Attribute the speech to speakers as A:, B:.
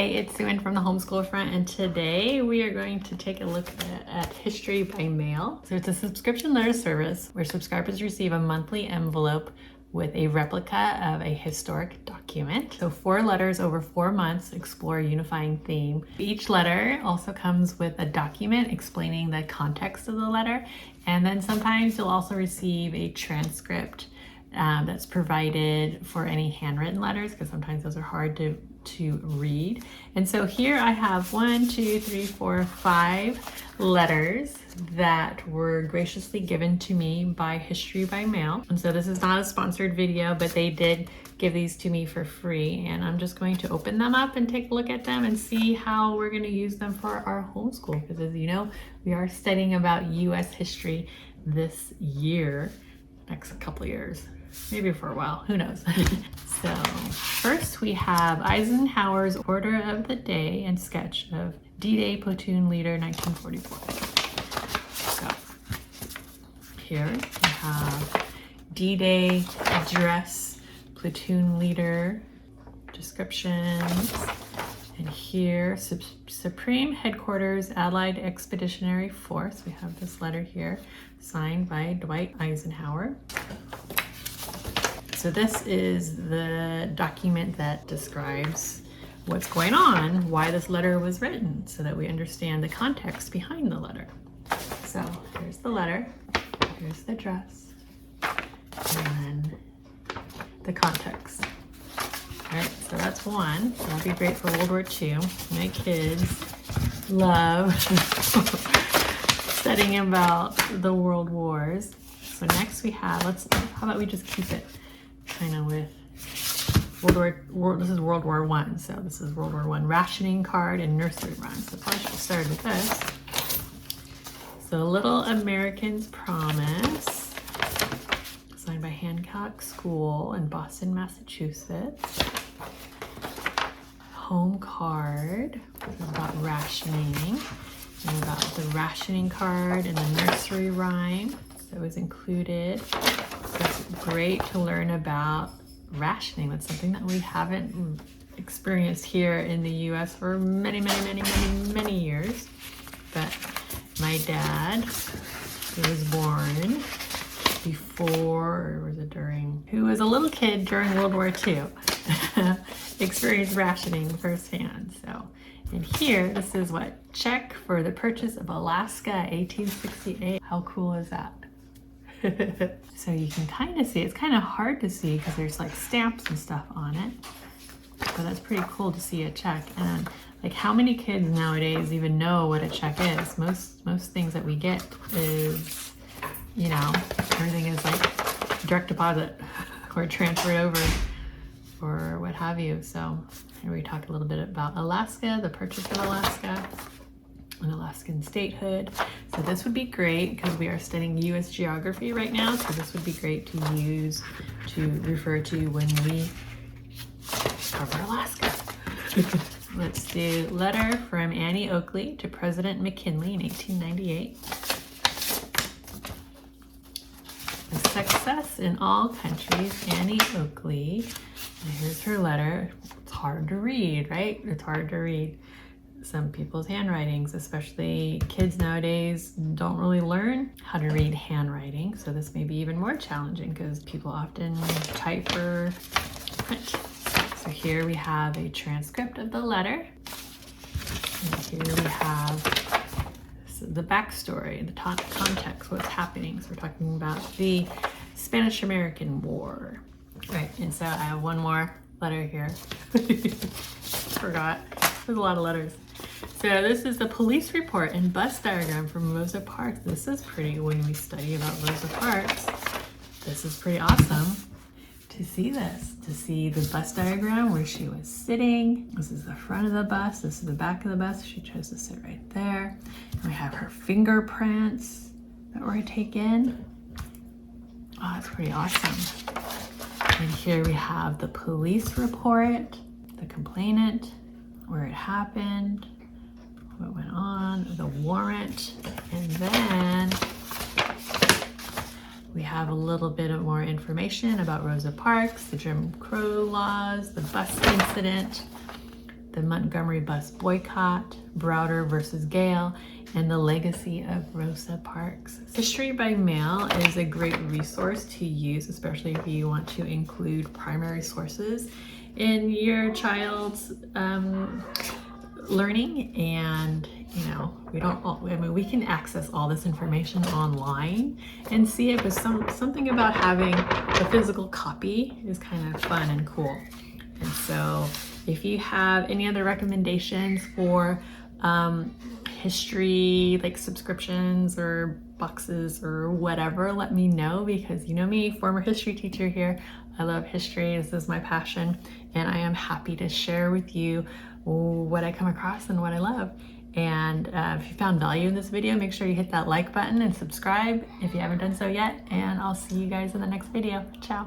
A: it's Xuan from the Homeschool Front, and today we are going to take a look at History by Mail. So it's a subscription letter service where subscribers receive a monthly envelope with a replica of a historic document. So 4 letters over 4 months explore a unifying theme. Each letter also comes with a document explaining the context of the letter, and then sometimes you'll also receive a transcript that's provided for any handwritten letters, because sometimes those are hard to read. And so here I have 1, 2, 3, 4, 5 letters that were graciously given to me by History by Mail. And so this is not a sponsored video, but they did give these to me for free, and I'm just going to open them up and take a look at them and see how we're going to use them for our homeschool, because as you know, we are studying about US history this year, next couple of years, maybe for a while, who knows. So first we have Eisenhower's Order of the Day and sketch of D-Day Platoon Leader 1944. So here we have D-Day address, platoon leader descriptions, and here Supreme Headquarters Allied Expeditionary Force. We have this letter here signed by Dwight Eisenhower. So this is the document that describes what's going on, why this letter was written, so that we understand the context behind the letter. So here's the letter, here's the address, and then the context. All right, so that's one. That'll be great for World War II. My kids love studying about the World Wars. So next we have, how about we just keep it kind of with this is World War I, so this is World War I rationing card and nursery rhyme. So probably should start with this. So Little American's Promise, signed by Hancock School in Boston, Massachusetts. Home card about rationing, and about the rationing card and the nursery rhyme that was included. It's great to learn about rationing. That's something that we haven't experienced here in the US for many years. But my dad, who was born before, or was it during, who was a little kid during World War II, experienced rationing firsthand. So, and here, this is what? Check for the purchase of Alaska, 1868. How cool is that? So you can kind of see, it's kind of hard to see because there's like stamps and stuff on it, but that's pretty cool to see a check. And like, how many kids nowadays even know what a check is? Most things that we get is, you know, everything is like direct deposit or transferred over or what have you. So here we talk a little bit about Alaska, the purchase of Alaska, and Alaskan statehood. So this would be great because we are studying US geography right now, so this would be great to use to refer to when we cover Alaska. Let's do letter from Annie Oakley to President McKinley in 1898. A success in all countries, Annie Oakley. And here's her letter. It's hard to read, right? It's hard to read. Some people's handwritings, especially kids nowadays, don't really learn how to read handwriting. So this may be even more challenging because people often type for print. So here we have a transcript of the letter. And here we have the backstory, the context, what's happening. So we're talking about the Spanish-American War. Right, and so I have one more letter here. Forgot. There's a lot of letters. So this is the police report and bus diagram from Rosa Parks. This is pretty, when we study about Rosa Parks, this is pretty awesome to see this, to see the bus diagram where she was sitting. This is the front of the bus, this is the back of the bus. She chose to sit right there. And we have her fingerprints that we're gonna take in. Oh, that's pretty awesome. And here we have the police report, the complainant, where it happened, what went on, the warrant, and then we have a little bit of more information about Rosa Parks, the Jim Crow laws, the bus incident, the Montgomery bus boycott, Browder versus Gale, and the legacy of Rosa Parks. History by Mail is a great resource to use, especially if you want to include primary sources in your child's learning. And we can access all this information online and see it, but something about having a physical copy is kind of fun and cool. And so if you have any other recommendations for history, like subscriptions or boxes or whatever, let me know, because you know me, former history teacher here. I love history. This is my passion, and I am happy to share with you what I come across and what I love. And if you found value in this video, make sure you hit that like button and subscribe if you haven't done so yet. And I'll see you guys in the next video. Ciao.